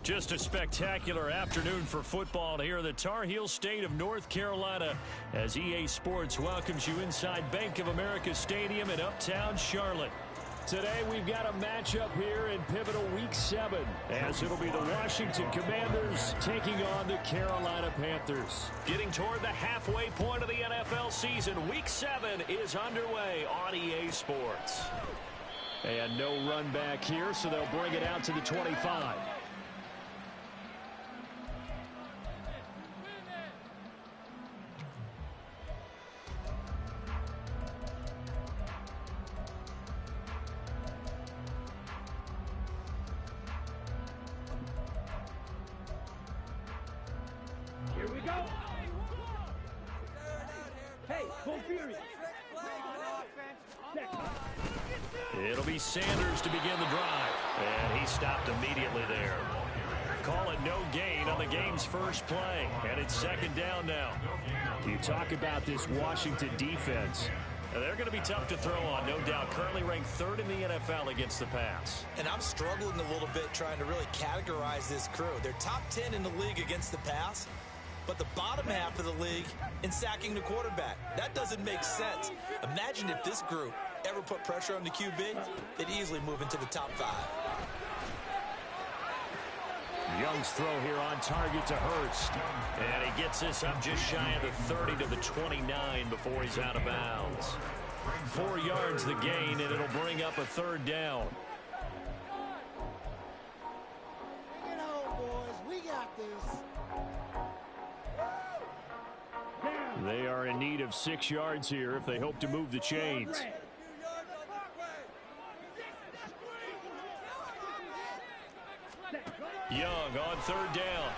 Just a spectacular afternoon for football here in the Tar Heel state of North Carolina as EA Sports welcomes you inside Bank of America Stadium in uptown Charlotte. Today we've got a matchup here in pivotal Week 7 as it'll be the Washington Commanders taking on the Carolina Panthers. Getting toward the halfway point of the NFL season, Week 7 is underway on EA Sports. And no run back here, so they'll bring it out to the 25. It'll be Sanders to begin the drive, and he stopped immediately there. Call it no gain on the game's first play, and it's second down now. You talk about this Washington defense. They're going to be tough to throw on, no doubt. Currently ranked 3rd in the NFL against the pass. And I'm struggling a little bit trying to really categorize this crew. They're top 10 in the league against the pass, but the bottom half of the league in sacking the quarterback. That doesn't make sense. Imagine if this group ever put pressure on the QB, they'd easily move into the top 5. Young's throw here on target to Hurst. And he gets this up just shy of the 30 to the 29 before he's out of bounds. 4 yards the gain, and it'll bring up a 3rd down. Bring it on, boys. We got this. They are in need of 6 yards here if they hope to move the chains. Young on 3rd down.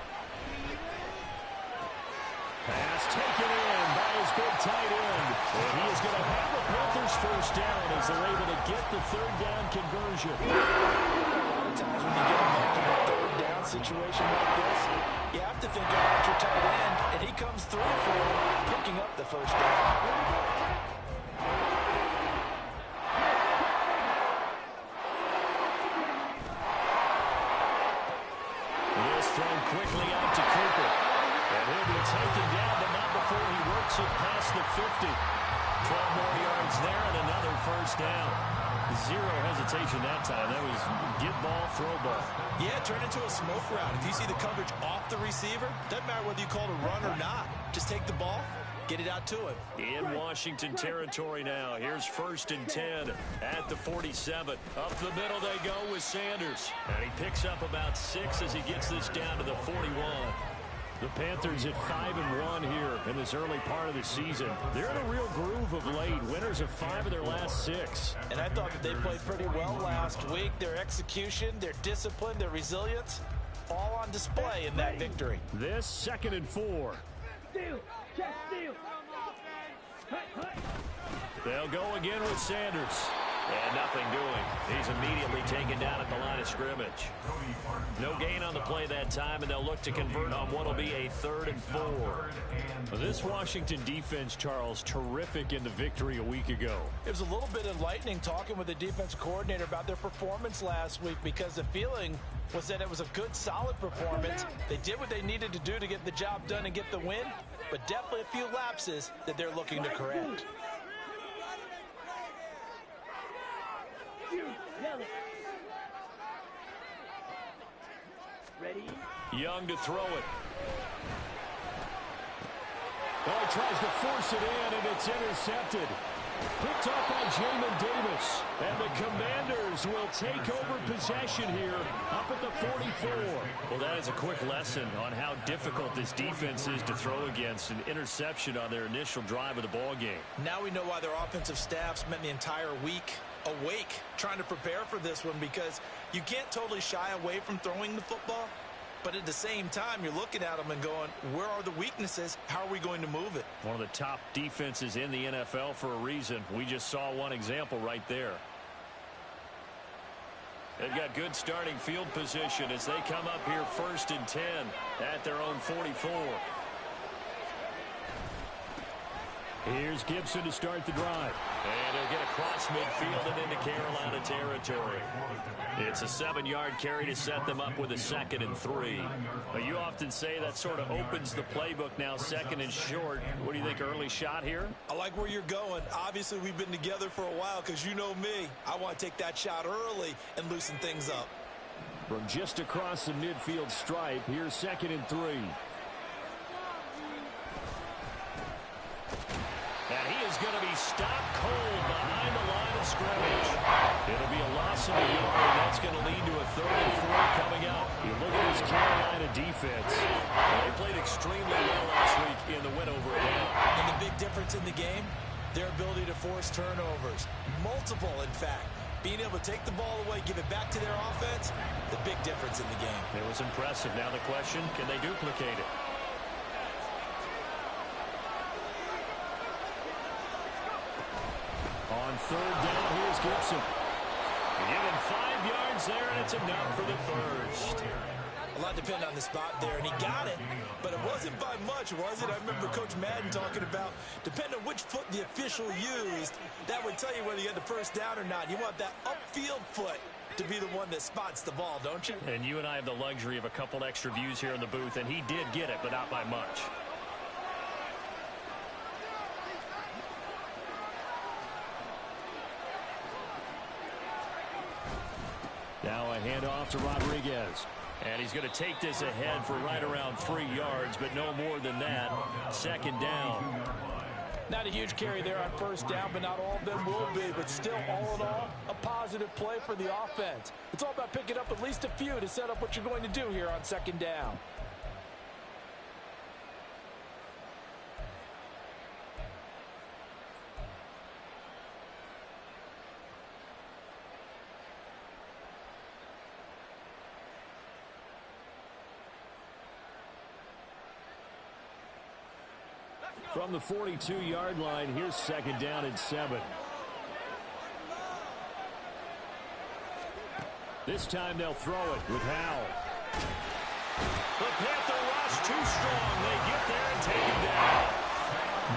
Pass taken in by his big tight end. And he is going to have the Panthers first down as they're able to get the 3rd down conversion. A lot of times when you get involved in a 3rd down situation like this, you have to think about your tight end, and he comes through for picking up the first down. Thrown quickly out to Cooper. And he'll be taken down, but not before he works it past the 50. 12 more yards there and another first down. 0 hesitation that time. That was get ball, throw ball. Yeah, turn into a smoke route. If you see the coverage off the receiver, doesn't matter whether you call it a run or not. Just take the ball, get it out to him. In Washington territory now. Here's 1st and 10 at the 47. Up the middle they go with Sanders. And he picks up about 6 as he gets this down to the 41. The Panthers at 5-1 here in this early part of the season. They're in a real groove of late. Winners of 5 of their last 6. And I thought that they played pretty well last week. Their execution, their discipline, their resilience, all on display in that victory. This 2nd and 4. They'll go again with Sanders. And nothing doing. He's immediately taken down at the line of scrimmage. No gain on the play that time, and they'll look to convert on what will be a 3rd and 4. This Washington defense, Charles, terrific in the victory a week ago. It was a little bit enlightening talking with the defense coordinator about their performance last week because the feeling was that it was a good, solid performance. They did what they needed to do to get the job done and get the win, but definitely a few lapses that they're looking to correct. Ready? Young to throw it. Well, he tries to force it in, and it's intercepted. Picked up by Jamin Davis. And the Commanders will take over possession here up at the 44. Well, that is a quick lesson on how difficult this defense is to throw against. An interception on their initial drive of the ball game. Now we know why their offensive staff spent the entire week awake trying to prepare for this one, because you can't totally shy away from throwing the football, but at the same time you're looking at them and going, where are the weaknesses? How are we going to move it? One of the top defenses in the NFL for a reason. We just saw one example right there. They've got good starting field position as they come up here 1st and 10 at their own 44. Here's Gibson to start the drive. And he'll get across midfield and into Carolina territory. It's a 7-yard carry to set them up with a 2nd and 3. But you often say that sort of opens the playbook now, 2nd and short. What do you think, early shot here? I like where you're going. Obviously, we've been together for a while because you know me. I want to take that shot early and loosen things up. From just across the midfield stripe, here's 2nd and 3. And he is going to be stopped cold behind the line of scrimmage. It'll be a loss of a yard, and that's going to lead to a 3rd and 4 coming up. You look at this Carolina defense. They played extremely well last week in the win over Atlanta. And the big difference in the game, their ability to force turnovers. Multiple, in fact. Being able to take the ball away, give it back to their offense, the big difference in the game. It was impressive. Now the question, can they duplicate it? On 3rd down, here's Gibson. Give him 5 yards there, and it's enough for the first. A lot depended on the spot there, and he got it, but it wasn't by much, was it? I remember Coach Madden talking about, depending on which foot the official used, that would tell you whether you had the first down or not. You want that upfield foot to be the one that spots the ball, don't you? And you and I have the luxury of a couple extra views here in the booth, and he did get it, but not by much. Now a handoff to Rodriguez. And he's going to take this ahead for right around 3 yards, but no more than that. 2nd down. Not a huge carry there on 1st down, but not all of them will be. But still, all in all, a positive play for the offense. It's all about picking up at least a few to set up what you're going to do here on 2nd down. From the 42-yard line, here's 2nd down and 7. This time they'll throw it with Howell. The Panther rush too strong. They get there and take him down.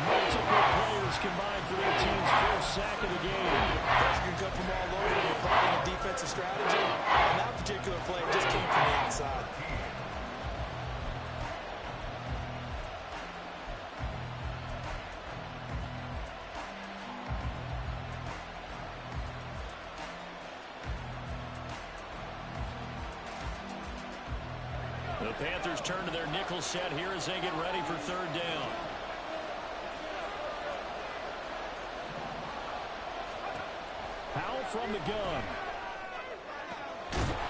Multiple players combined for their team's first sack of the game. Pressure can come from all over when you're applying a defensive strategy. And that particular play just came from the outside. The Panthers turn to their nickel set here as they get ready for 3rd down. Howell from the gun.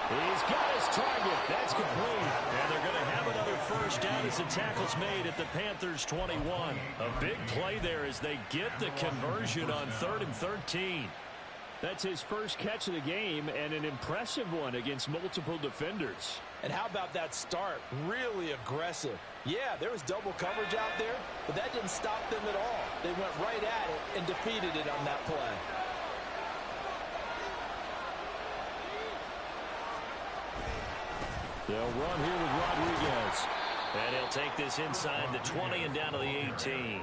He's got his target. That's complete. And they're going to have another 1st down as the tackle's made at the Panthers' 21. A big play there as they get the conversion on 3rd and 13. That's his first catch of the game and an impressive one against multiple defenders. And how about that start? Really aggressive. Yeah, there was double coverage out there, but that didn't stop them at all. They went right at it and defeated it on that play. They'll run here with Rodriguez. And he'll take this inside the 20 and down to the 18.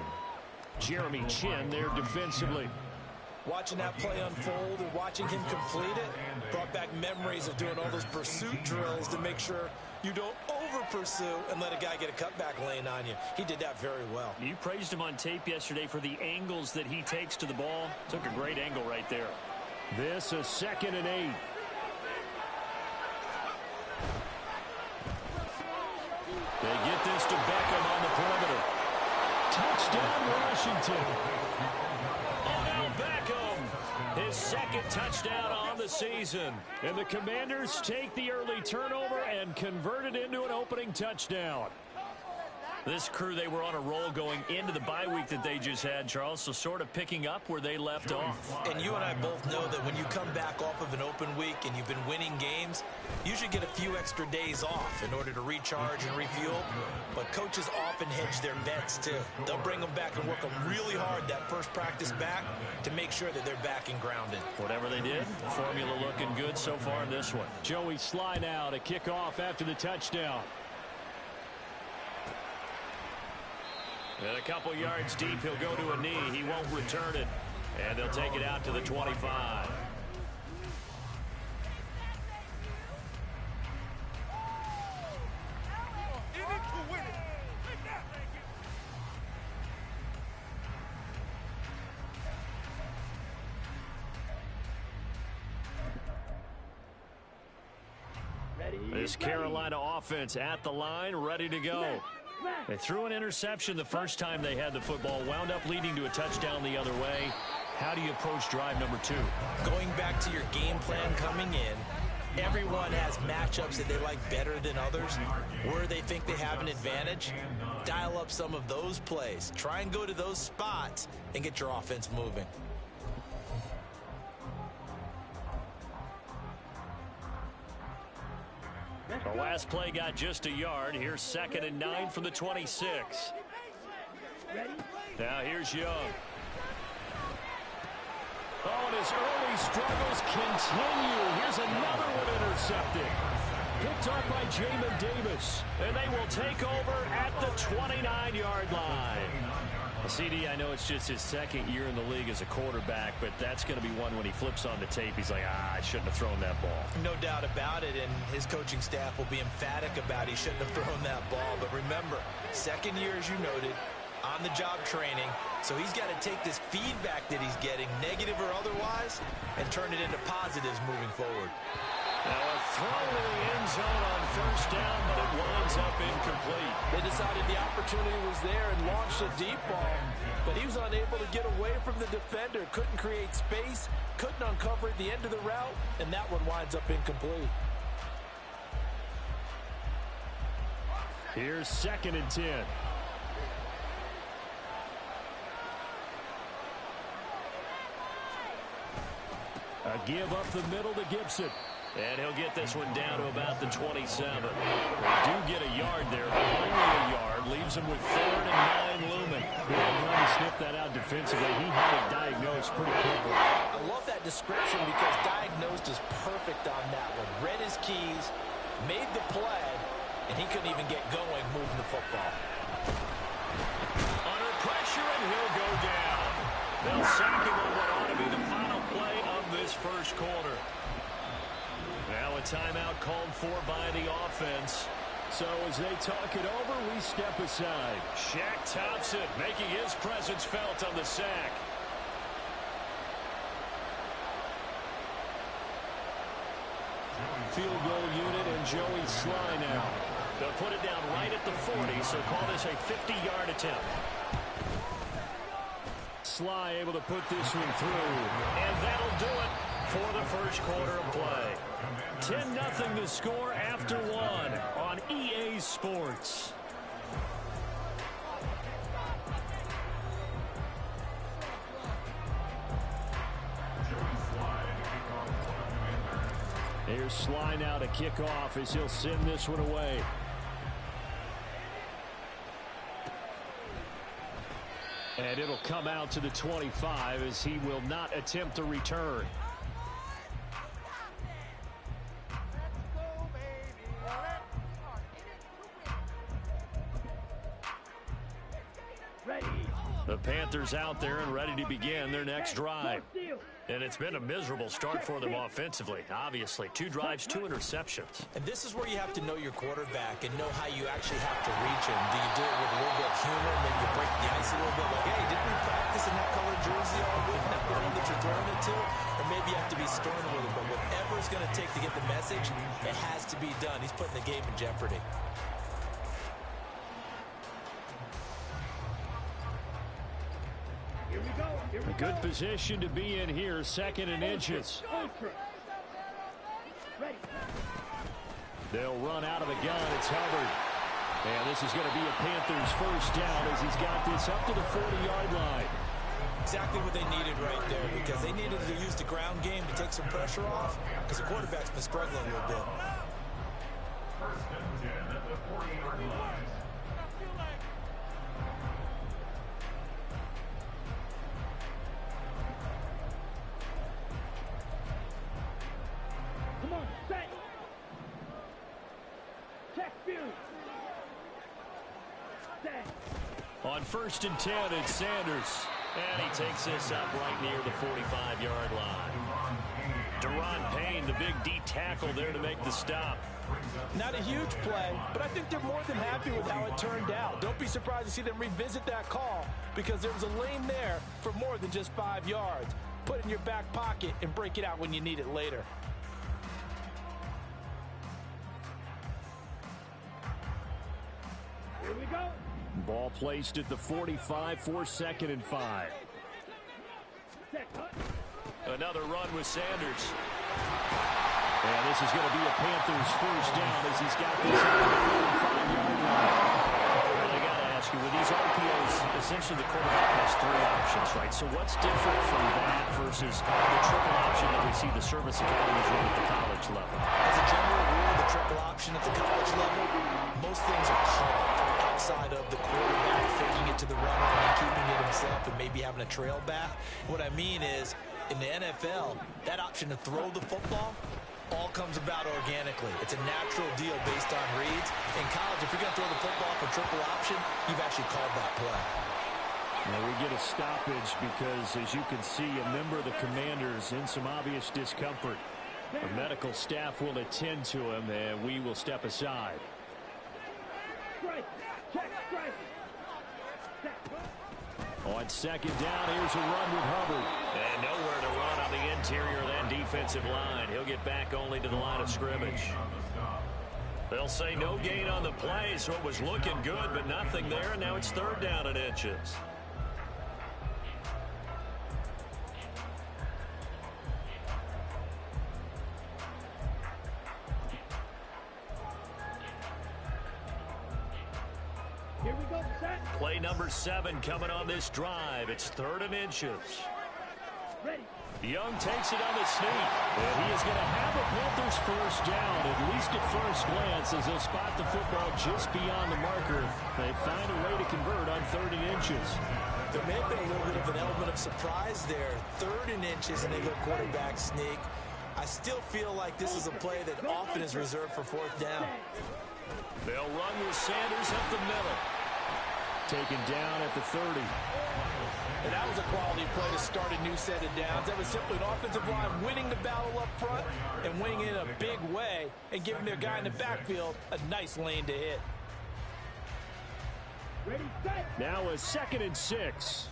Jeremy Chin there defensively. Watching that play unfold and watching him complete it brought back memories of doing all those pursuit drills to make sure you don't over-pursue and let a guy get a cutback lane on you. He did that very well. You praised him on tape yesterday for the angles that he takes to the ball. Took a great angle right there. This is 2nd and 8. They get this to Beckham on the perimeter. Touchdown, Washington. Oh, Beckham, his 2nd touchdown on the season. And the Commanders take the early turnover and convert it into an opening touchdown. This crew, they were on a roll going into the bye week that they just had, Charles, so sort of picking up where they left off. And you and I both know that when you come back off of an open week and you've been winning games, you should get a few extra days off in order to recharge and refuel. But coaches often hedge their bets, too. They'll bring them back and work them really hard that first practice back to make sure that they're back and grounded. Whatever they did, formula looking good so far in this one. Joey Sly now to kick off after the touchdown. And a couple yards deep, he'll go to a knee. He won't return it. And they'll take it out to the 25. This Carolina offense at the line, ready to go. They threw an interception the first time they had the football, wound up leading to a touchdown the other way. How do you approach drive number 2? Going back to your game plan coming in, everyone has matchups that they like better than others. Where they think they have an advantage, dial up some of those plays. Try and go to those spots and get your offense moving. The last play got just a yard. Here's 2nd and 9 from the 26. Now here's Young. Oh, and his early struggles continue. Here's another one intercepted. Picked off by Jamin Davis. And they will take over at the 29-yard line. CD, I know it's just his 2nd year in the league as a quarterback, but that's going to be one when he flips on the tape, he's like, I shouldn't have thrown that ball. No doubt about it, and his coaching staff will be emphatic about he shouldn't have thrown that ball. But remember, 2nd year, as you noted, on-the-job training, so he's got to take this feedback that he's getting, negative or otherwise, and turn it into positives moving forward. Now a throw to the end zone on 1st down, but it winds up incomplete. They decided the opportunity was there and launched a deep ball, but he was unable to get away from the defender, couldn't create space, couldn't uncover the end of the route, and that one winds up incomplete. Here's 2nd and 10. A give up the middle to Gibson. And he'll get this one down to about the 27. They do get a yard there, but only a yard. Leaves him with 3rd and 9 looming. Really trying to sniff that out defensively. He had it diagnosed pretty quickly. I love that description because diagnosed is perfect on that one. Read his keys, made the play, and he couldn't even get going moving the football. Under pressure, and he'll go down. They'll sack him on what ought to be the final play of this 1st quarter. Now a timeout called for by the offense. So as they talk it over, we step aside. Shaq Thompson making his presence felt on the sack. Field goal unit and Joey Sly now. They'll put it down right at the 40, so call this a 50-yard attempt. Sly able to put this one through, and that'll do it for the 1st quarter of play. 10-0 the score after 1 on EA Sports. Here's Sly now to kick off as he'll send this one away. And it'll come out to the 25 as he will not attempt a return. The Panthers out there and ready to begin their next drive. And it's been a miserable start for them offensively, obviously. 2 drives, 2 interceptions. And this is where you have to know your quarterback and know how you actually have to reach him. Do you do it with a little bit of humor? Maybe you break the ice a little bit like, hey, didn't we practice in that colored jersey all week? Not the one that you're throwing it to? Or maybe you have to be stern with him. But whatever it's going to take to get the message, it has to be done. He's putting the game in jeopardy. A good position to be in here, 2nd and inches. They'll run out of the gun. It's Hubbard. And this is going to be a Panthers 1st down as he's got this up to the 40-yard line. Exactly what they needed right there, because they needed to use the ground game to take some pressure off, because the quarterback's been struggling a little bit. 1st and 10 at the 40-yard line. Come on, set. Check view. Set. On first and 10, it's Sanders. And he takes this up right near the 45-yard line. Deron Payne, the big D tackle there to make the stop. Not a huge play, but I think they're more than happy with how it turned out. Don't be surprised to see them revisit that call because there was a lane there for more than just 5 yards. Put it in your back pocket and break it out when you need it later. Here we go. Ball placed at the 45 for 2nd and 5. Another run with Sanders. And this is going to be a Panthers first down as he's got this at the 45-yard line. Well, I got to ask you, with these RPOs, essentially the quarterback has 3 options, right? So what's different from that versus the triple option that we see the service academies run at the college level? As a general rule, the triple option at the college level, most things are called outside of the quarterback faking it to the runner and then keeping it himself and maybe having a trail back. What I mean is, in the NFL, that option to throw the football all comes about organically. It's a natural deal based on reads. In college, if you're going to throw the football for triple option, you've actually called that play. Now we get a stoppage because, as you can see, a member of the Commanders in some obvious discomfort. The medical staff will attend to him, and we will step aside. On 2nd down, here's a run with Hubbard. And nowhere to run on the interior of that defensive line. He'll get back only to the line of scrimmage. They'll say no gain on the play, so it was looking good, but nothing there, and now it's 3rd down and inches. Here we go, set. Play number 7 coming on this drive. It's 3rd and inches. Ready. Young takes it on the sneak. And he is going to have a Panthers first down, at least at first glance, as they'll spot the football just beyond the marker. They find a way to convert on 3rd and inches. There may have been a little bit of an element of surprise there. 3rd and inches, and they go quarterback sneak. I still feel like this is a play that often is reserved for 4th down. They'll run with Sanders up the middle. Taken down at the 30. And that was a quality play to start a new set of downs. That was simply an offensive line winning the battle up front and winning it in a big way and giving their guy in the backfield a nice lane to hit. Ready, set. Now a 2nd and 6.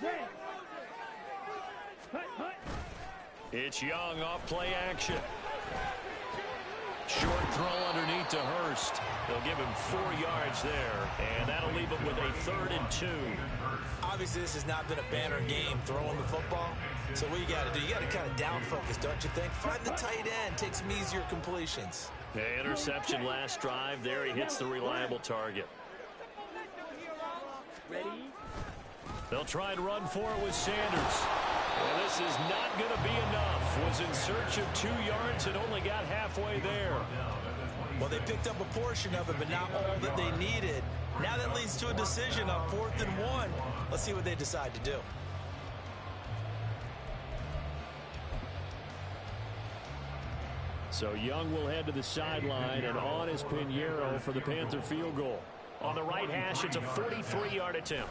Ready. Hut, hut. It's Young off play action. Short throw underneath to Hurst. They'll give him 4 yards there, and that'll leave him with a 3rd and 2. Obviously, this has not been a banner game throwing the football. So what you got to do, you got to kind of down focus, don't you think? Find the tight end, take some easier completions. The interception last drive there. He hits the reliable target. Ready. They'll try and run for it with Sanders. Well, this is not going to be enough. Was in search of 2 yards and only got halfway there. Well, they picked up a portion of it, but not all that they needed. Now that leads to a decision on 4th and 1. Let's see what they decide to do. So Young will head to the sideline, and on is Pinheiro for the Panther field goal. On the right hash, it's a 43-yard attempt.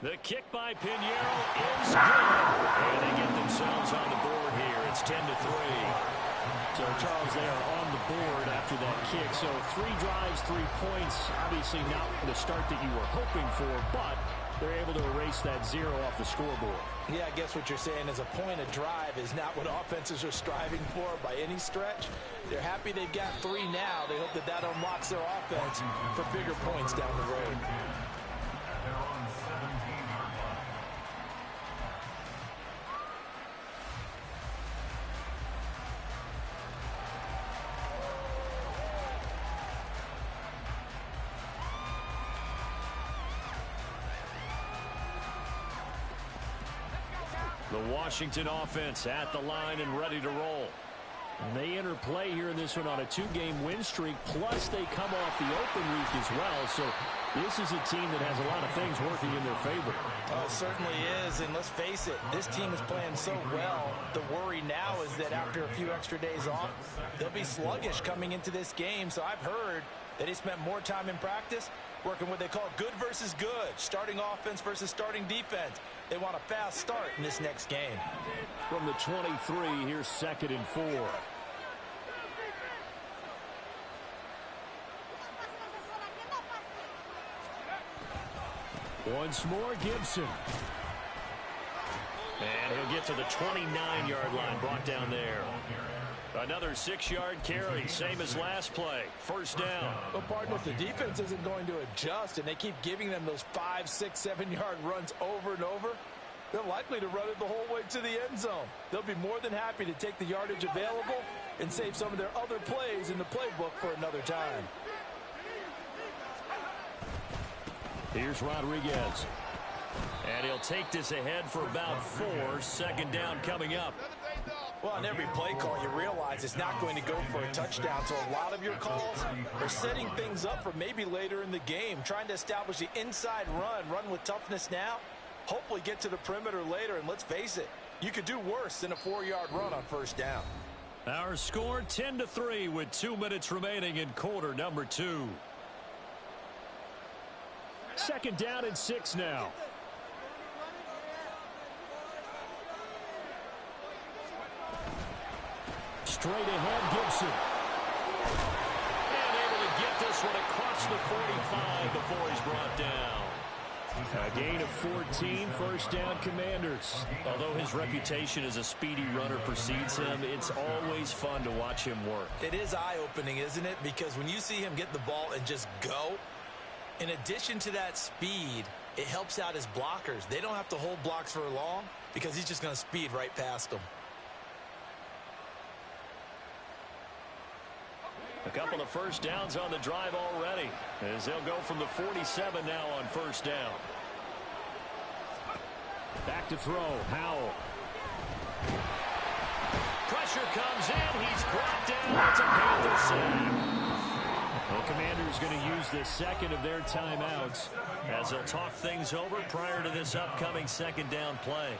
The kick by Pinheiro is good. And they get themselves on the board here. It's 10-3. So, Charles, they are on the board after that kick. So 3 drives, 3 points. Obviously not the start that you were hoping for, but they're able to erase that 0 off the scoreboard. Yeah, I guess what you're saying is a point of drive is not what offenses are striving for by any stretch. They're happy they've got 3 now. They hope that that unlocks their offense for bigger points down the road. The Washington offense at the line and ready to roll. And they enter play here in this one on a 2-game win streak, plus they come off the open week as well. So this is a team that has a lot of things working in their favor. Oh, it certainly is, and let's face it, this team is playing so well. The worry now is that after a few extra days off, they'll be sluggish coming into this game. So I've heard Then he spent more time in practice working what they call good versus good, starting offense versus starting defense. They want a fast start in this next game. From the 23, here's 2nd and 4. Once more, Gibson. And he'll get to the 29-yard line, brought down there. Another 6-yard carry, same as last play. First down. Well, partner, if the defense isn't going to adjust and they keep giving them those 5, 6, 7-yard runs over and over, they're likely to run it the whole way to the end zone. They'll be more than happy to take the yardage available and save some of their other plays in the playbook for another time. Here's Rodriguez. And he'll take this ahead for about 4. 2nd down coming up. Well, on every play call, you realize it's not going to go for a touchdown. So a lot of your calls are setting things up for maybe later in the game, trying to establish the inside run with toughness now, hopefully get to the perimeter later. And let's face it, you could do worse than a 4-yard run on first down. Our score 10-3 with 2 minutes remaining in quarter number 2. 2nd down and 6 now. Straight ahead, Gibson. And able to get this one across the 45 before he's brought down. A gain of 14, first down Commanders. Although his reputation as a speedy runner precedes him, it's always fun to watch him work. It is eye-opening, isn't it? Because when you see him get the ball and just go, in addition to that speed, it helps out his blockers. They don't have to hold blocks for long because he's just going to speed right past them. A couple of first downs on the drive already, as they'll go from the 47 now on first down. Back to throw, Howell. Pressure comes in, he's brought down. It's a Panther sack. The Commanders going to use the second of their timeouts as they'll talk things over prior to this upcoming 2nd down play.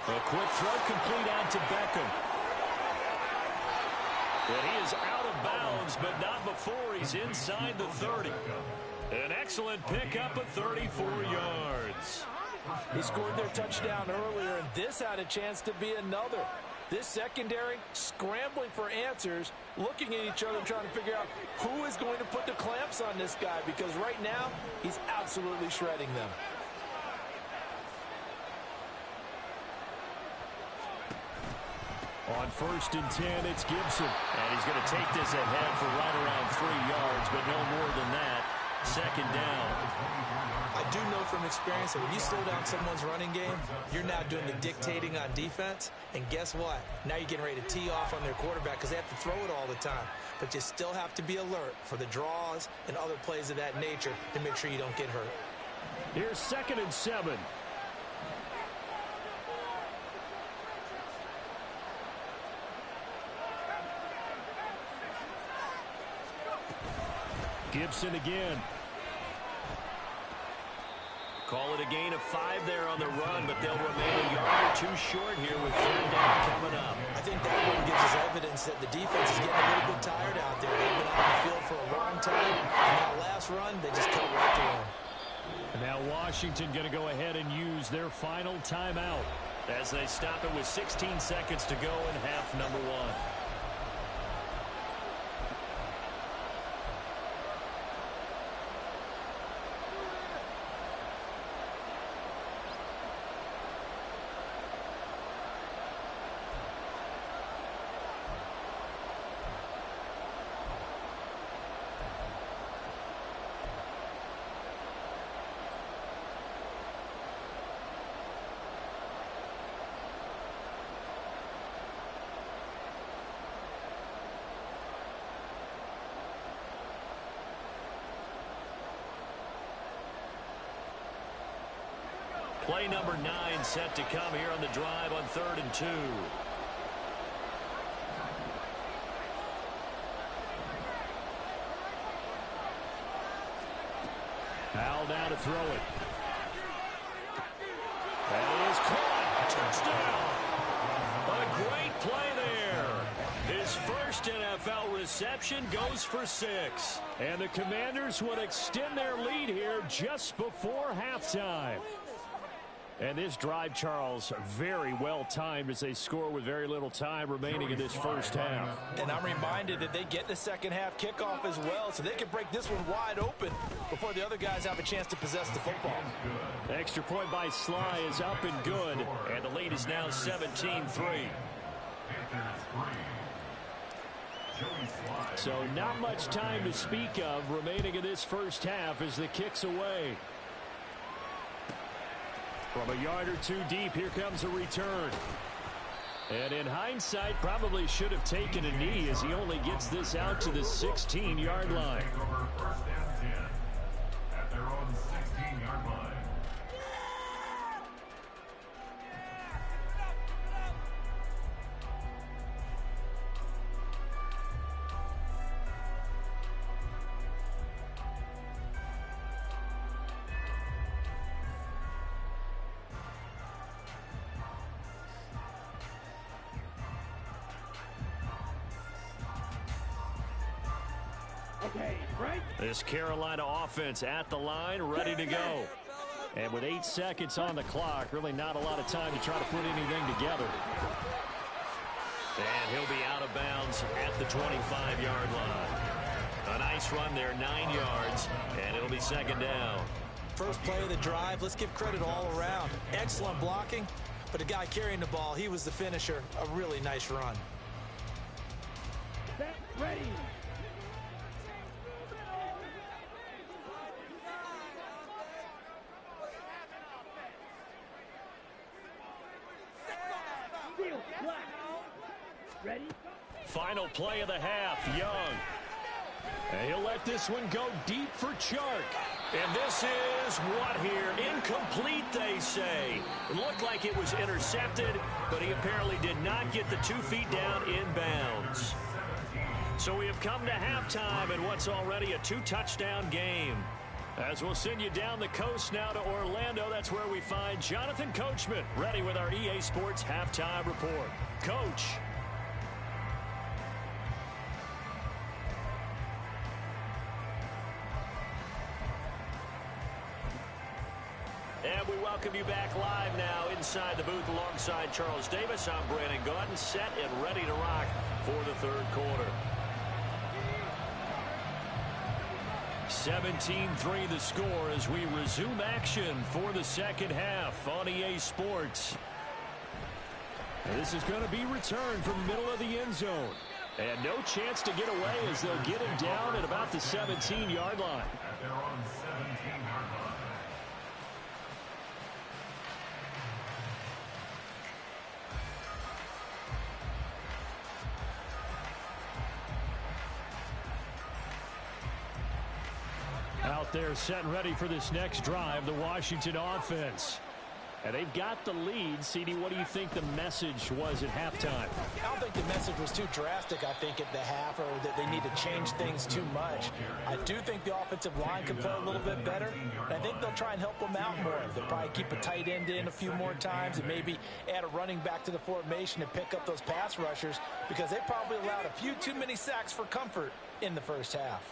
A quick throw complete out to Beckham. And he is out of bounds, but not before he's inside the 30. An excellent pickup of 34 yards. He scored their touchdown earlier, and this had a chance to be another. This secondary scrambling for answers, looking at each other, trying to figure out who is going to put the clamps on this guy, because right now he's absolutely shredding them. On 1st and 10, it's Gibson. And he's going to take this ahead for right around 3 yards, but no more than that. 2nd down. I do know from experience that when you slow down someone's running game, you're now doing the dictating on defense. And guess what? Now you're getting ready to tee off on their quarterback because they have to throw it all the time. But you still have to be alert for the draws and other plays of that nature to make sure you don't get hurt. Here's 2nd and 7. Gibson again. Call it a gain of 5 there on the run, but they'll remain a yard or 2 short here with 3rd down coming up. I think that one gives us evidence that the defense is getting a little bit tired out there. They've been on the field for a long time, and that last run, they just cut right through them. And now Washington going to go ahead and use their final timeout as they stop it with 16 seconds to go in half number 1. Play number 9 set to come here on the drive on 3rd and 2. Powell now to throw it. That is caught. Touchdown. A great play there. His first NFL reception goes for 6. And the Commanders would extend their lead here just before halftime. And this drive, Charles, very well timed as they score with very little time remaining in this first half. And I'm reminded that they get the second half kickoff as well, so they can break this one wide open before the other guys have a chance to possess the football. The extra point by Sly is up and good, and the lead is now 17-3. So not much time to speak of remaining in this first half as the kick's away. From a yard or 2 deep, here comes a return. And in hindsight, probably should have taken a knee as he only gets this out to the 16-yard line. First and 10 at their own 16-yard line. This Carolina offense at the line, ready to go. And with 8 seconds on the clock, really not a lot of time to try to put anything together. And he'll be out of bounds at the 25-yard line. A nice run there, 9 yards, and it'll be second down. First play of the drive, let's give credit all around. Excellent blocking, but the guy carrying the ball, he was the finisher. A really nice run. Ready. Ready? Final play of the half, Young. And he'll let this one go deep for Chark. And this is what here? Incomplete, they say. It looked like it was intercepted, but he apparently did not get the 2 feet down in bounds. So we have come to halftime in what's already a 2-touchdown game. As we'll send you down the coast now to Orlando, that's where we find Jonathan Coachman, ready with our EA Sports Halftime Report. Coach. And we welcome you back live now inside the booth alongside Charles Davis. I'm Brandon Gaudin, set and ready to rock for the third quarter. 17-3 the score as we resume action for the second half on EA Sports. And this is going to be returned from the middle of the end zone. And no chance to get away as they'll get him down at about the 17-yard line. At their own 17-yard line. Out there set and ready for this next drive, the Washington offense. And they've got the lead. CD, what do you think the message was at halftime? I don't think the message was too drastic, I think, at the half, or that they need to change things too much. I do think the offensive line can play a little bit better, and I think they'll try and help them out more. They'll probably keep a tight end in a few more times and maybe add a running back to the formation and pick up those pass rushers, because they probably allowed a few too many sacks for comfort in the first half.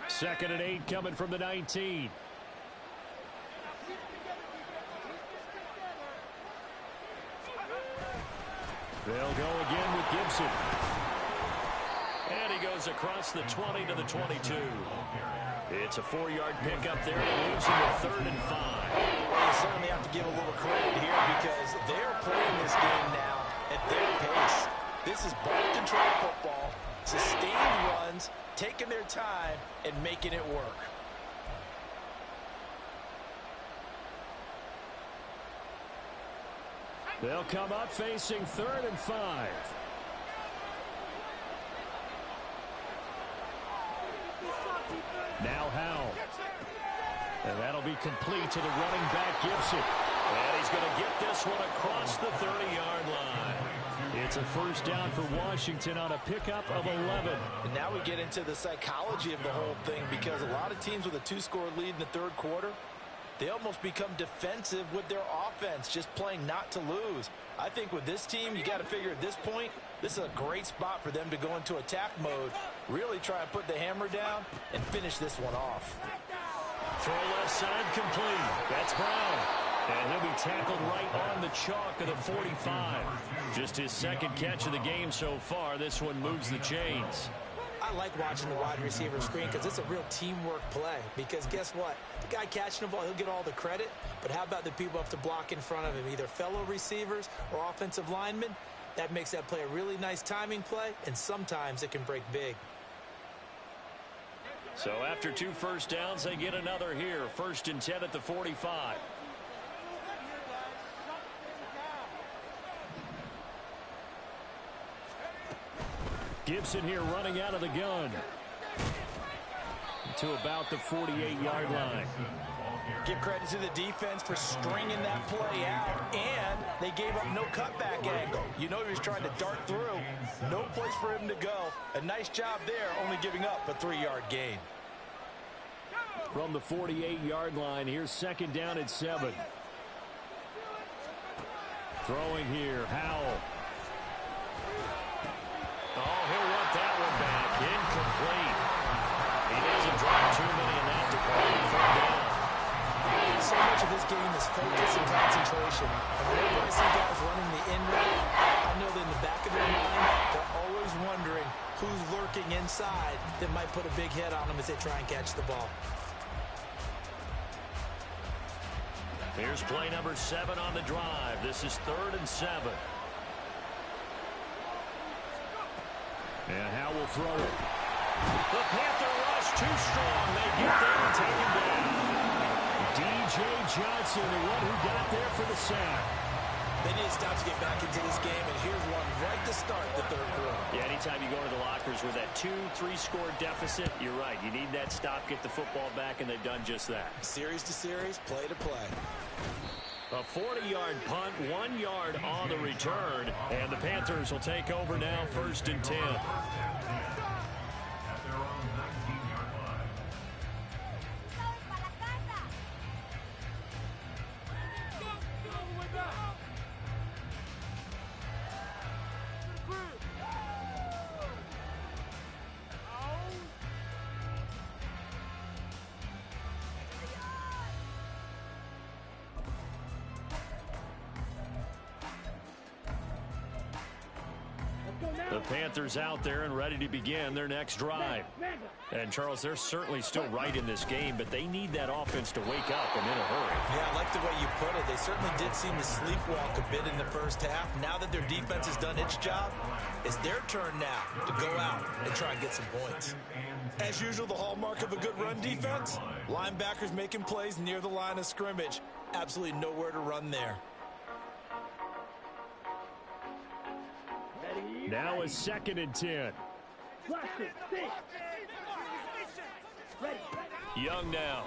2nd and 8 coming from the 19. They'll go again with Gibson. And he goes across the 20 to the 22. It's a 4-yard pickup there. It moves him to 3rd and 5. Well, you certainly have to give a little credit here because they're playing this game now at their pace. This is ball control football, sustained runs, taking their time and making it work. They'll come up facing 3rd and 5. Now Howell. And that'll be complete to the running back, Gibson. And he's going to get this one across the 30-yard line. It's a first down for Washington on a pickup of 11. And now we get into the psychology of the whole thing, because a lot of teams with a 2-score lead in the third quarter, they almost become defensive with their offense, just playing not to lose. I think with this team, you got to figure at this point, this is a great spot for them to go into attack mode, really try and put the hammer down and finish this one off. Throw left side complete. That's Brown. And he'll be tackled right on the chalk of the 45. Just his second catch of the game so far. This one moves the chains. I like watching the wide receiver screen because it's a real teamwork play. Because guess what? The guy catching the ball, he'll get all the credit. But how about the people who have to block in front of him, either fellow receivers or offensive linemen? That makes that play a really nice timing play, and sometimes it can break big. So after 2 first downs, they get another here. 1st and 10 at the 45. Gibson here running out of the gun to about the 48-yard line. Give credit to the defense for stringing that play out, and they gave up no cutback angle. You know he was trying to dart through. No place for him to go. A nice job there, only giving up a 3-yard gain. From the 48-yard line, here's 2nd down at 7. Throwing here, Howell. Oh, he'll want that one back. Incomplete. He doesn't drive too many in that department. 3rd down. So much of this game is focus and concentration. And whenever I see guys running the in route, I know that in the back of their mind, they're always wondering who's lurking inside that might put a big hit on them as they try and catch the ball. Here's play number 7 on the drive. This is 3rd and 7. And Howell will throw it. The Panther rush too strong. They get there and take him down. D.J. Johnson, the one who got there for the sack. They need to stop to get back into this game, and here's one right to start the 3rd quarter. Yeah, anytime you go into the lockers with that 2-3 score deficit, you're right. You need that stop, get the football back, and they've done just that. Series to series, play to play. A 40-yard punt, 1 yard on the return, and the Panthers will take over now, 1st and 10. The Panthers out there and ready to begin their next drive. And, Charles, they're certainly still right in this game, but they need that offense to wake up and in a hurry. Yeah, I like the way you put it. They certainly did seem to sleepwalk a bit in the first half. Now that their defense has done its job, it's their turn now to go out and try and get some points. As usual, the hallmark of a good run defense, linebackers making plays near the line of scrimmage. Absolutely nowhere to run there. Now is 2nd and 10. Young now.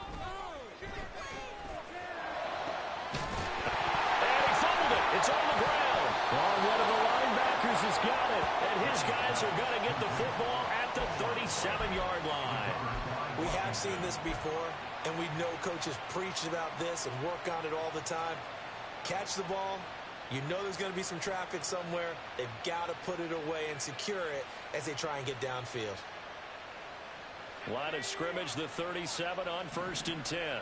And he fumbled it. It's on the ground. Oh, one of the linebackers has got it. And his guys are going to get the football at the 37-yard line. We have seen this before, and we know coaches preach about this and work on it all the time. Catch the ball. You know there's going to be some traffic somewhere. They've got to put it away and secure it as they try and get downfield. Line of scrimmage, the 37 on 1st and 10.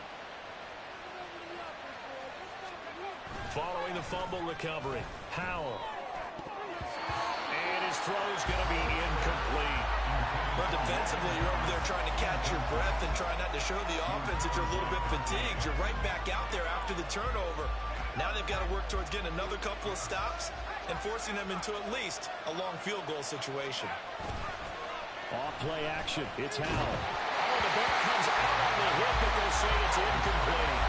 Following the fumble recovery, Howell. And his throw's going to be incomplete. But defensively, you're over there trying to catch your breath and try not to show the offense that you're a little bit fatigued. You're right back out there after the turnover. Now they've got to work towards getting another couple of stops and forcing them into at least a long field goal situation. Off play action. It's Howell. Oh, the ball comes out on the hip, but they'll say it's incomplete.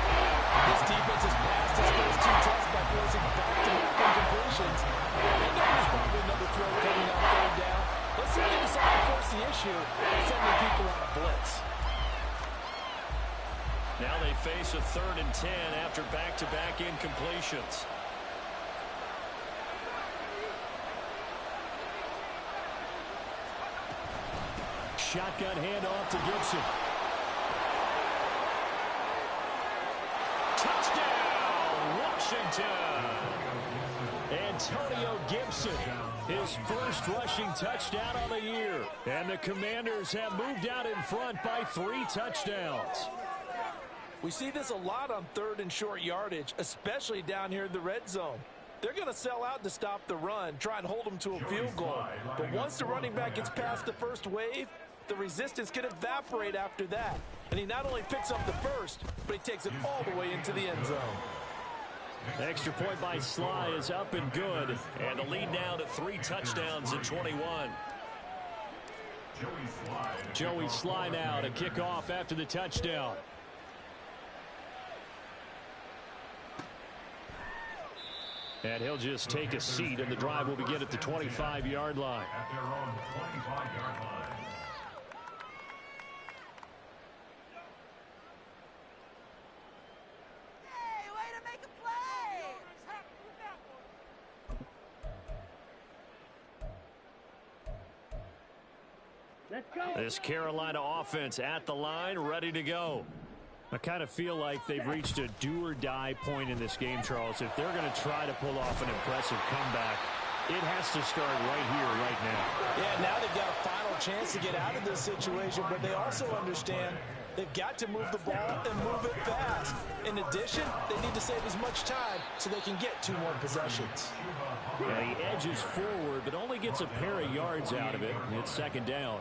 This defense has passed its first 2 tests by forcing back-to-back incompletions. They know there's probably another throw coming on 3rd down. Let's see if they decide to force the issue by sending people on a blitz. Now they face a 3rd and 10 after back-to-back incompletions. Shotgun handoff to Gibson. Touchdown, Washington. Antonio Gibson, his first rushing touchdown on the year. And the Commanders have moved out in front by 3 touchdowns. We see this a lot on 3rd and short yardage, especially down here in the red zone. They're going to sell out to stop the run, try and hold them to a field goal. But once the running back gets past the first wave, the resistance can evaporate after that. And he not only picks up the first, but he takes it all the way into the end zone. Extra point by Sly is up and good. And the lead now to 3 touchdowns in 21. Joey Sly now to kick off after the touchdown. And he'll just take a seat, and the drive will begin at the 25-yard line. At their own 25-yard line. Hey, way to make a play! Let's go. This Carolina offense at the line, ready to go. I kind of feel like they've reached a do-or-die point in this game, Charles. If they're going to try to pull off an impressive comeback, it has to start right here, right now. Yeah, now they've got a final chance to get out of this situation, but they also understand they've got to move the ball and move it fast. In addition, they need to save as much time so they can get 2 more possessions. Yeah, he edges forward, but only gets a pair of yards out of it. It's 2nd down.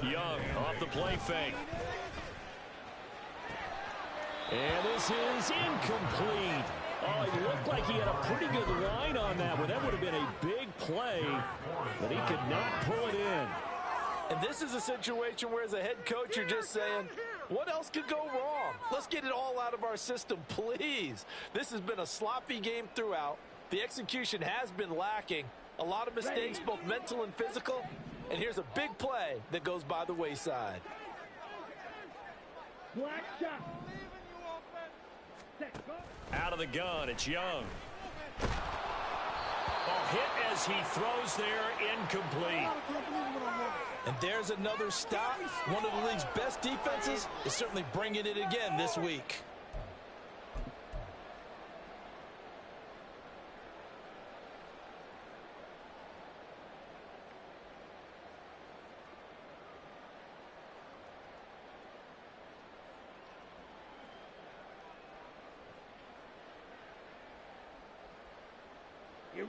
Young off the play fake. And this is incomplete. Oh, he looked like he had a pretty good line on that one. That would have been a big play, but he could not pull it in. And this is a situation where, as a head coach, you're just saying, what else could go wrong? Let's get it all out of our system, please. This has been a sloppy game throughout. The execution has been lacking. A lot of mistakes, both mental and physical. And here's a big play that goes by the wayside. Black shot. Out of the gun, it's Young. Ball hit as he throws there, incomplete. And there's another stop. One of the league's best defenses is certainly bringing it again this week.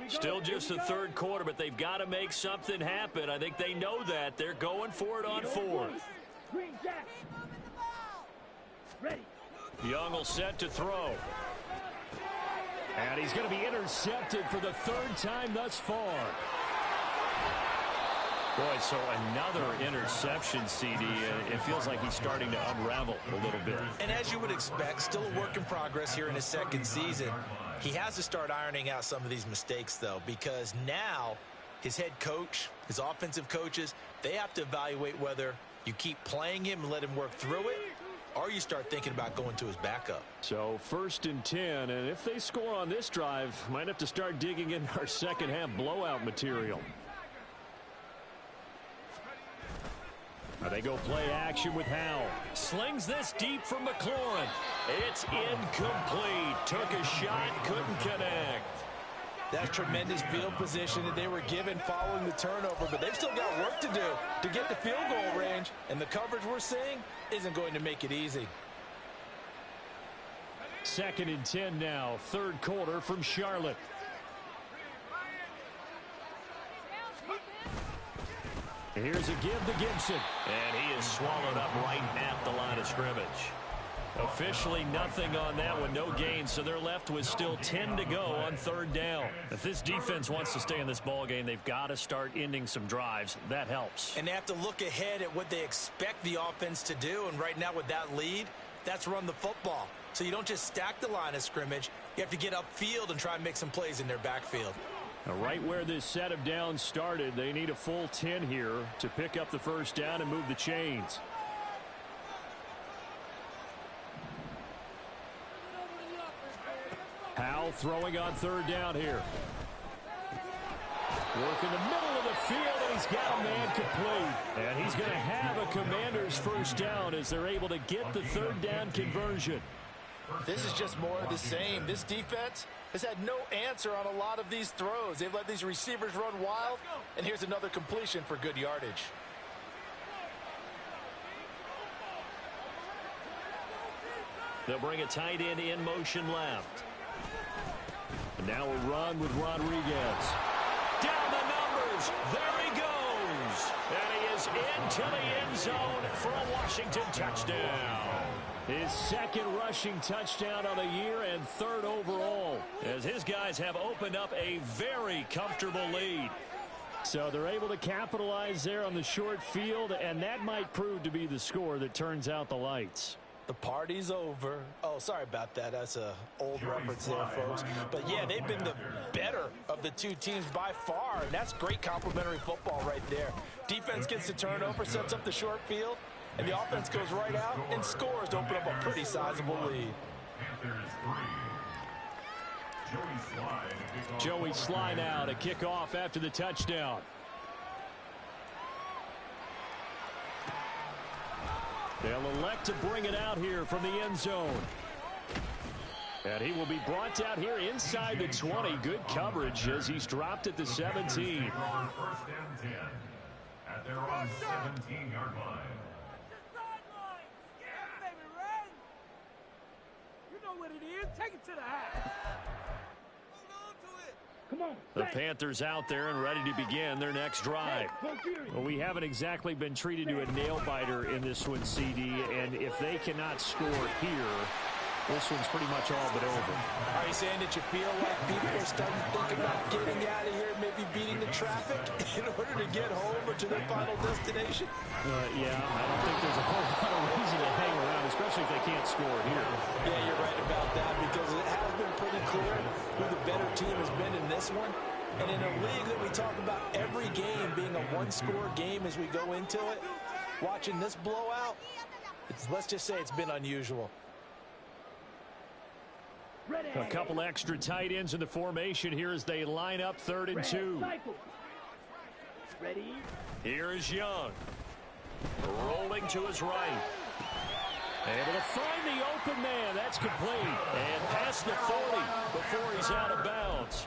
Still just the 3rd quarter, but they've got to make something happen. I think they know that. They're going for it on 4th. Young will set to throw. And he's going to be intercepted for the 3rd time thus far. Boy, so another interception, CD. It feels like he's starting to unravel a little bit. And as you would expect, still a work in progress here in his 2nd season. He has to start ironing out some of these mistakes, though, because now his head coach, his offensive coaches, they have to evaluate whether you keep playing him and let him work through it, or you start thinking about going to his backup. So 1st and 10, and if they score on this drive, might have to start digging in our second-half blowout material. They go play action with Howell. Slings this deep from McLaurin. It's incomplete. Took a shot, couldn't connect. That's tremendous field position that they were given following the turnover, but they've still got work to do to get the field goal range, and the coverage we're seeing isn't going to make it easy. 2nd and 10 now, 3rd quarter from Charlotte. Here's a give to Gibson. And he is swallowed up right at the line of scrimmage. Officially nothing on that one, no gain, so they're left with still 10 to go on 3rd down. If this defense wants to stay in this ball game, they've got to start ending some drives. That helps. And they have to look ahead at what they expect the offense to do, and right now with that lead, that's run the football. So you don't just stack the line of scrimmage, you have to get upfield and try and make some plays in their backfield. Now, right where this set of downs started, they need a full 10 here to pick up the 1st down and move the chains. Powell throwing on third down here. Work in the middle of the field, and he's got a man complete. And he's going to have a Commanders first down as they're able to get the third down conversion. This is just more of the same. This defense has had no answer on a lot of these throws. They've let these receivers run wild, and here's another completion for good yardage. They'll bring a tight end in motion left. And now a run with Rodriguez. Down the numbers. There he goes. And he is into the end zone for a Washington touchdown. His second rushing touchdown of the year and third overall, as his guys have opened up a very comfortable lead. So they're able to capitalize there on the short field, and that might prove to be the score that turns out the lights. The party's over. Oh, sorry about that. That's an old reference there, folks. But, yeah, they've been the better of the two teams by far, and that's great complimentary football right there. Defense gets the turnover, sets up the short field, and the offense goes right out and scores to open up a pretty sizable lead. Joey Sly now to kick off after the touchdown. They'll elect to bring it out here from the end zone. And he will be brought down here inside the 20. Good coverage as he's dropped at the 17. First and 10 at their own 17-yard line. What it is, take it to the house. Hold on to it. Come on. The Panthers out there and ready to begin their next drive. Well, we haven't exactly been treated to a nail-biter in this one, CD, and if they cannot score here, this one's pretty much all but over. Are you saying that you feel like people are starting to think about getting out of here and maybe beating the traffic in order to get home or to their final destination? Yeah, I don't think there's a whole lot of reason to hang around, especially if they can't score here. Yeah, you're right about that, because it has been pretty clear who the better team has been in this one. And in a league that we talk about every game being a one-score game as we go into it, watching this blowout, let's just say it's been unusual. A couple extra tight ends in the formation here as they line up 3rd and 2. Ready? Here is Young. Rolling to his right. Able to find the open man. That's complete. And past the 40 before he's out of bounds.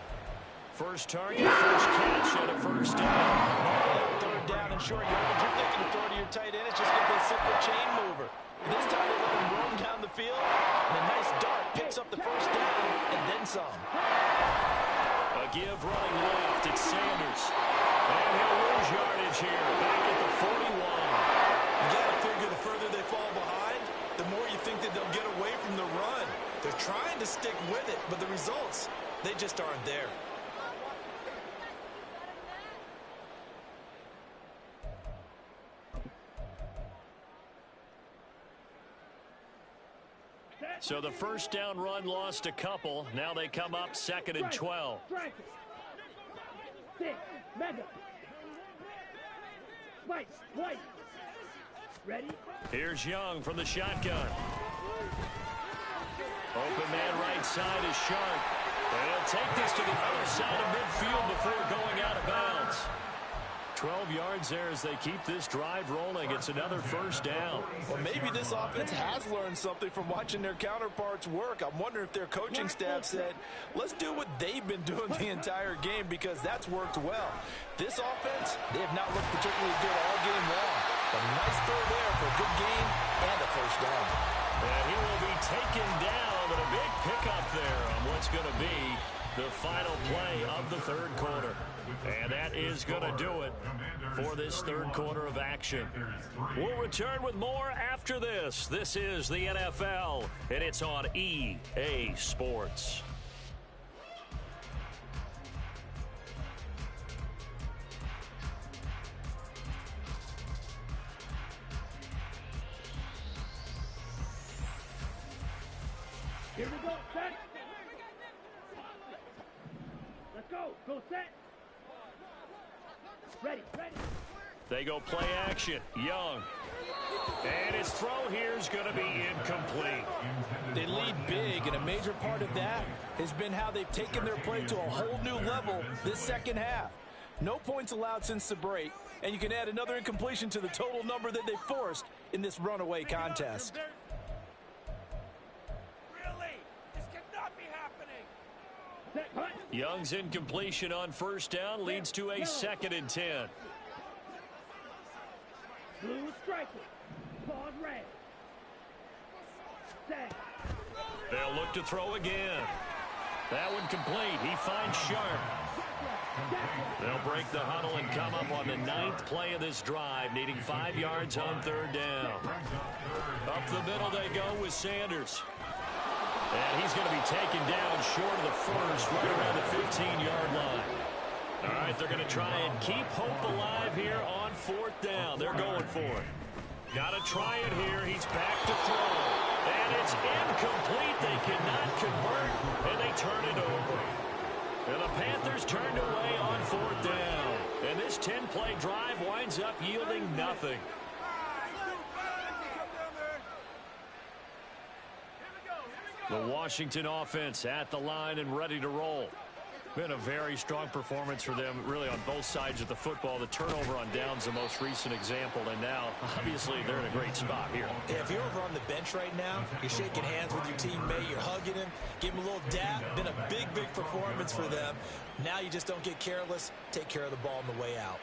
First target, first catch, and a first down. Third down and short yardage. You're thinking of throw to your tight end. It's just going to be a simple chain mover. This time they let him roam down the field, and a nice dart picks up the first down, and then some. A give running left, it's Sanders. And he'll lose yardage here, back at the 41. You got to figure the further they fall behind, the more you think that they'll get away from the run. They're trying to stick with it, but the results, they just aren't there. So the first down run lost a couple. Now they come up 2nd and 12. Ready? Here's Young from the shotgun. Open man right side is Sharp. And he'll take this to the other side of midfield before going out of bounds. 12 yards there as they keep this drive rolling. It's another first down. Well, maybe this offense has learned something from watching their counterparts work. I'm wondering if their coaching staff said, let's do what they've been doing the entire game, because that's worked well. This offense, they have not looked particularly good all game long. A nice throw there for a good gain and a first down. And he will be taken down, but a big pickup there on what's going to be the final play of the third quarter. And that is going to do it for this third quarter of action. We'll return with more after this. This is the NFL, and it's on EA Sports. Here we go, set. Let's go. Go set. Ready, ready. They go play action. Young. And his throw here is going to be incomplete. They lead big, and a major part of that has been how they've taken their play to a whole new level this second half. No points allowed since the break, and you can add another incompletion to the total number that they forced in this runaway contest. Really? This cannot be happening. Young's incompletion on first down leads to a 2nd and 10. Blue striker. Pause red. Set. They'll look to throw again. That one complete. He finds Sharp. They'll break the huddle and come up on the 9th play of this drive, needing 5 yards on 3rd down. Up the middle they go with Sanders. And he's going to be taken down short of the first, right around the 15-yard line. All right, they're going to try and keep hope alive here on 4th down. They're going for it. Got to try it here. He's back to throw. And it's incomplete. They cannot convert, and they turn it over. And the Panthers turned away on 4th down. And this 10-play drive winds up yielding nothing. The Washington offense at the line and ready to roll. Been a very strong performance for them, really, on both sides of the football. The turnover on downs the most recent example, and now, obviously, they're in a great spot here. Yeah, if you're over on the bench right now, you're shaking hands with your teammate, you're hugging him, give him a little dap. Been a big, big performance for them. Now you just don't get careless. Take care of the ball on the way out.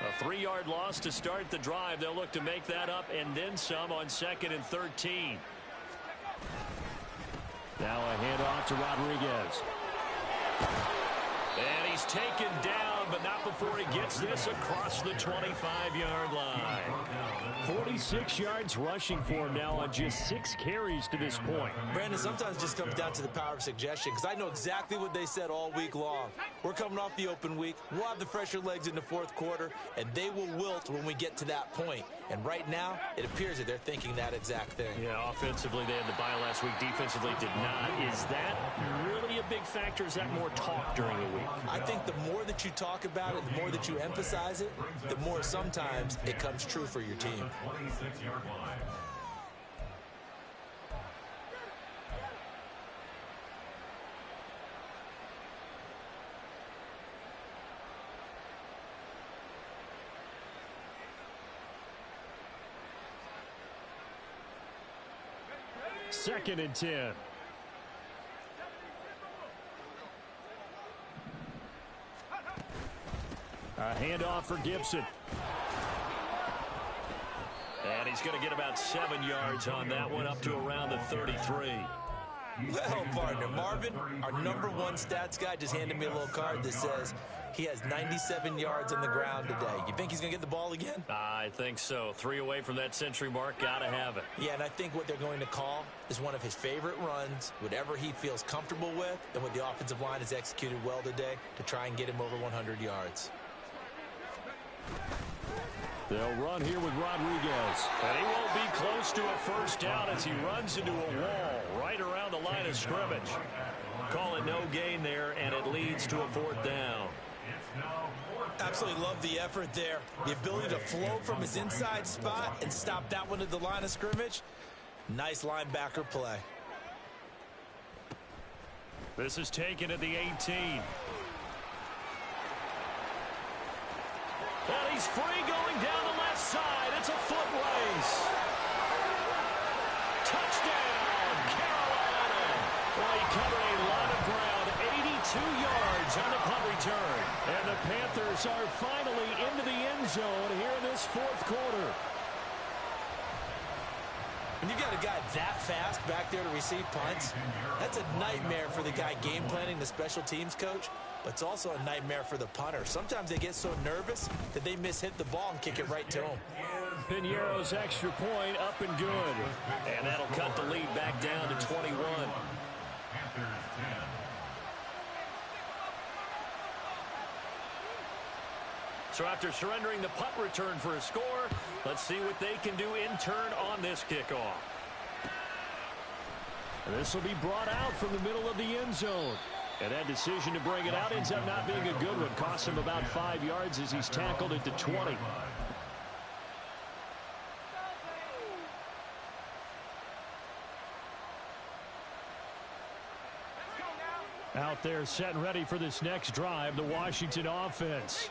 A 3-yard loss to start the drive. They'll look to make that up and then some on 2nd and 13. Now a handoff to Rodriguez. And he's taken down, but not before he gets this across the 25-yard line. 46 yards rushing for him now on just 6 carries to this point. Brandon, sometimes it just comes down to the power of suggestion, because I know exactly what they said all week long. We're coming off the open week. We'll have the fresher legs in the 4th quarter, and they will wilt when we get to that point. And right now, it appears that they're thinking that exact thing. Yeah, offensively, they had the bye last week. Defensively, did not. Is that really a big factor? Is that more talk during the week? I think the more that you talk about it, the more that you emphasize it, the more sometimes it comes true for your team. 26-yard line. Second and 10. A handoff for Gibson. And he's going to get about 7 yards on that one, up to around the 33. Well, partner, Marvin, our #1 stats guy, just handed me a little card that says he has 97 yards on the ground today. You think he's going to get the ball again? I think so. 3 away from that century mark. Got to have it. Yeah, and I think what they're going to call is one of his favorite runs, whatever he feels comfortable with, and what the offensive line has executed well today to try and get him over 100 yards. They'll run here with Rodriguez. And he won't be close to a first down as he runs into a wall right around the line of scrimmage. Call it no gain there, and it leads to a 4th down. Absolutely love the effort there. The ability to float from his inside spot and stop that one at the line of scrimmage. Nice linebacker play. This is taken at the 18. And he's free going down the left side. It's a foot race. Touchdown, Carolina. Well, he covered a lot of ground, 82 yards on the punt return. And the Panthers are finally into the end zone here in this 4th quarter. When you got a guy that fast back there to receive punts, that's a nightmare for the guy game planning, the special teams coach, but it's also a nightmare for the punter. Sometimes they get so nervous that they mishit the ball and kick it right to him. Piñeiro's extra point up and good. And that'll cut the lead back down to 21. Panthers 10. So after surrendering the punt return for a score, let's see what they can do in turn on this kickoff. And this will be brought out from the middle of the end zone. And that decision to bring it out ends up not being a good one. Costs him about 5 yards as he's tackled at the 20. Out there set and ready for this next drive, the Washington offense.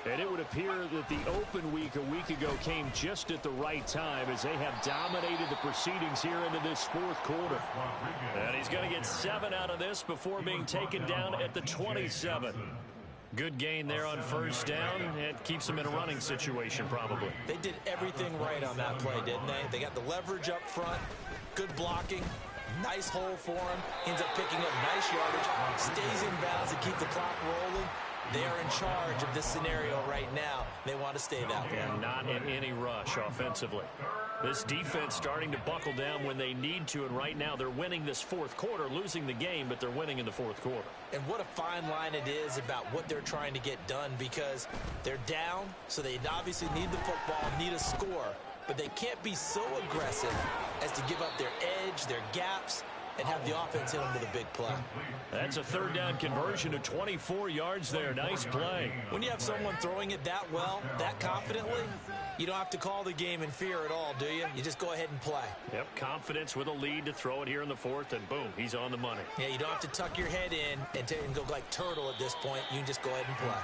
And it would appear that the open week a week ago came just at the right time as they have dominated the proceedings here into this fourth quarter. And he's going to get 7 out of this before being taken down at the 27. Good gain there on first down. It keeps them in a running situation probably. They did everything right on that play, didn't they? They got the leverage up front, good blocking, nice hole for him, ends up picking up nice yardage, stays in bounds to keep the clock rolling. They're in charge of this scenario right now. They want to stay that way. And not in any rush offensively. This defense starting to buckle down when they need to, and right now they're winning this fourth quarter, losing the game, but they're winning in the fourth quarter. And what a fine line it is about what they're trying to get done, because they're down, so they obviously need the football, need a score, but they can't be so aggressive as to give up their edge, their gaps, and have the offense hit them with a big play. That's a third down conversion of 24 yards there. Nice play. When you have someone throwing it that well, that confidently, you don't have to call the game in fear at all, do you? You just go ahead and play. Yep, confidence with a lead to throw it here in the fourth, and boom, he's on the money. Yeah, you don't have to tuck your head in and go like turtle at this point. You can just go ahead and play.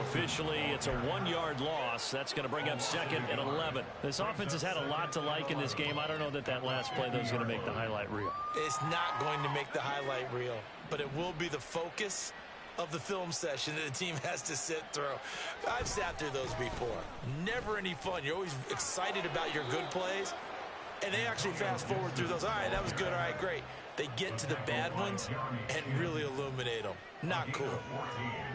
Officially, it's a 1-yard loss. That's going to bring up 2nd and 11. This offense has had a lot to like in this game. I don't know that last play, though, is going to make the highlight reel. It's not going to make the highlight reel, but it will be the focus of the film session that the team has to sit through. I've sat through those before. Never any fun. You're always excited about your good plays, and they actually fast forward through those. All right, that was good. All right, great. They get to the bad ones and really illuminate them. Not cool.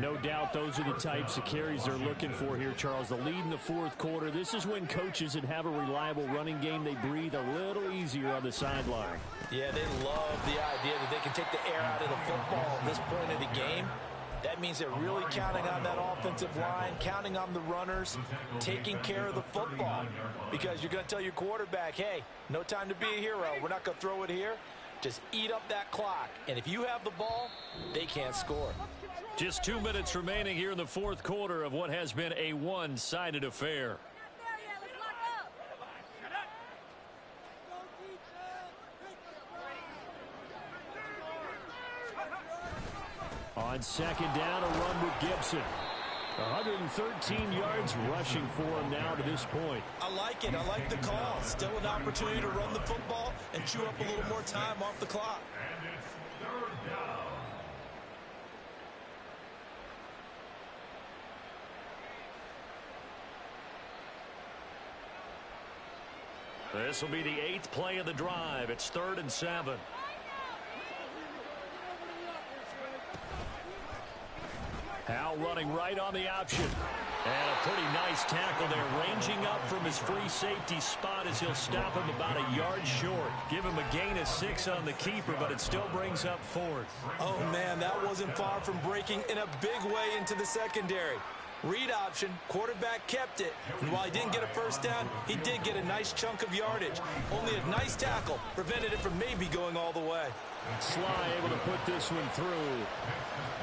No doubt those are the types of carries they're looking for here, Charles. The lead in the fourth quarter. This is when coaches that have a reliable running game, they breathe a little easier on the sideline. Yeah, they love the idea that they can take the air out of the football at this point of the game. That means they're really counting on that offensive line, counting on the runners, taking care of the football. Because you're going to tell your quarterback, hey, no time to be a hero. We're not going to throw it here. Just eat up that clock. And if you have the ball, they can't score. Just 2 minutes remaining here in the fourth quarter of what has been a one-sided affair. On second down, a run with Gibson. 113 yards rushing for him now to this point. I like it. I like the call. Still an opportunity to run the football and chew up a little more time off the clock. And it's 3rd down. This will be the 8th play of the drive. It's 3rd and 7. Howell running right on the option. And a pretty nice tackle there, ranging up from his free safety spot as he'll stop him about a yard short. Give him a gain of 6 on the keeper, but it still brings up 4th. Oh, man, that wasn't far from breaking in a big way into the secondary. Read option, quarterback kept it, and while he didn't get a first down, he did get a nice chunk of yardage. Only a nice tackle prevented it from maybe going all the way. Sly able to put this one through.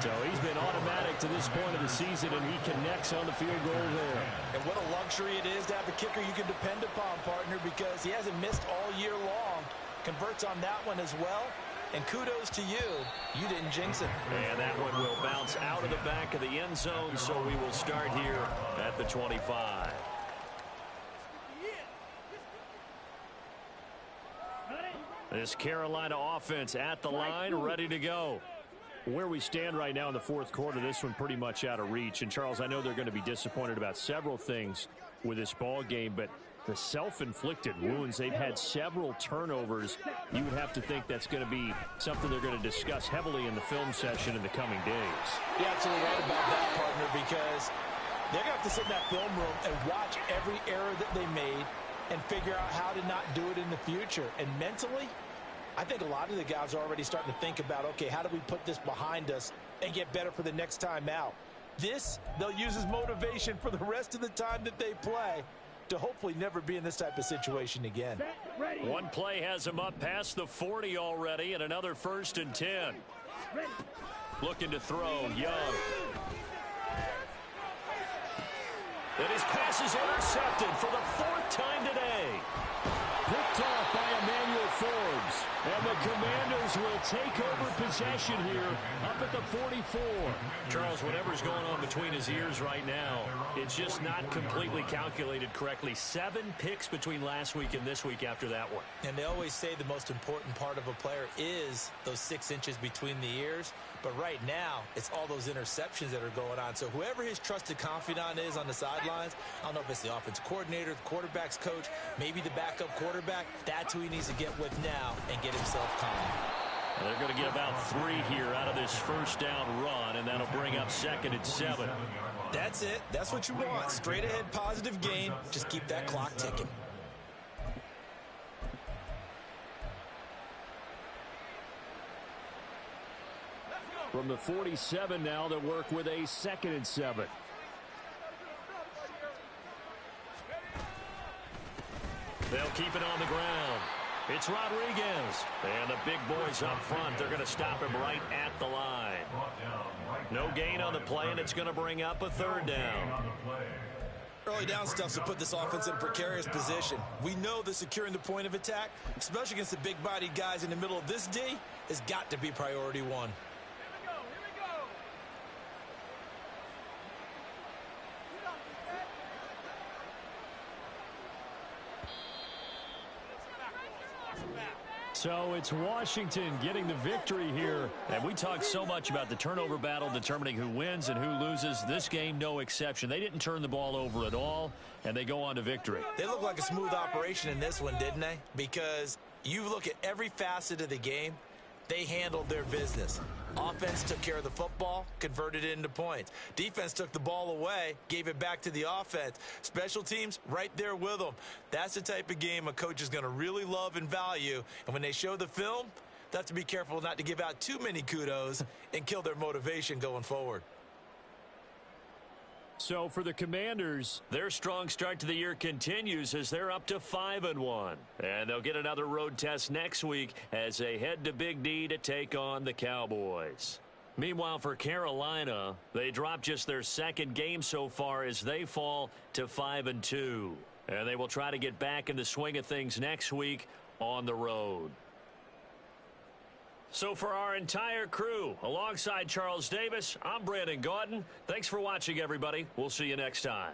So he's been automatic to this point of the season, and he connects on the field goal there. And what a luxury it is to have a kicker you can depend upon, partner, because he hasn't missed all year long. Converts on that one as well. And kudos to you. You didn't jinx it. And that one will bounce out of the back of the end zone, so we will start here at the 25. This Carolina offense at the line, ready to go. Where we stand right now in the fourth quarter, this one pretty much out of reach. And, Charles, I know they're going to be disappointed about several things with this ball game, but the self-inflicted wounds, they've had several turnovers. You would have to think that's going to be something they're going to discuss heavily in the film session in the coming days. You're absolutely right about that, partner, because they're going to have to sit in that film room and watch every error that they made and figure out how to not do it in the future. And mentally, I think a lot of the guys are already starting to think about, okay, how do we put this behind us and get better for the next time out? This, they'll use as motivation for the rest of the time that they play to hopefully never be in this type of situation again. One play has him up past the 40 already, and another 1st and 10. Looking to throw, Young. And his pass is intercepted for the 4th time today. Picked off by Emmanuel Forbes. And the Commanders will take over possession here up at the 44. Charles, whatever's going on between his ears right now, it's just not completely calculated correctly. 7 picks between last week and this week after that one. And they always say the most important part of a player is those 6 inches between the ears. But right now, it's all those interceptions that are going on. So whoever his trusted confidant is on the sidelines, I don't know if it's the offense coordinator, the quarterback's coach, maybe the backup quarterback, that's who he needs to get with now and get himself calm. And they're going to get about 3 here out of this first down run, and that'll bring up 2nd and 7. That's it. That's what you want. Straight ahead positive gain. Just keep that clock ticking. From the 47 now, they'll work with a 2nd and 7. They'll keep it on the ground. It's Rodriguez. And the big boys up front, they're going to stop him right at the line. No gain on the play, and it's going to bring up a 3rd down. Early down stuff to put this offense in a precarious position. We know that securing the point of attack, especially against the big-bodied guys in the middle of this D, has got to be priority 1. So it's Washington getting the victory here. And we talked so much about the turnover battle determining who wins and who loses. This game, no exception. They didn't turn the ball over at all, and they go on to victory. They look like a smooth operation in this one, didn't they? Because you look at every facet of the game, they handled their business. Offense took care of the football, converted it into points. Defense took the ball away, gave it back to the offense. Special teams, right there with them. That's the type of game a coach is going to really love and value. And when they show the film, they have to be careful not to give out too many kudos and kill their motivation going forward. So for the Commanders, their strong start to the year continues as they're up to 5-1. And they'll get another road test next week as they head to Big D to take on the Cowboys. Meanwhile, for Carolina, they dropped just their 2nd game so far as they fall to 5-2. And they will try to get back in the swing of things next week on the road. So for our entire crew, alongside Charles Davis, I'm Brandon Gaudin. Thanks for watching, everybody. We'll see you next time.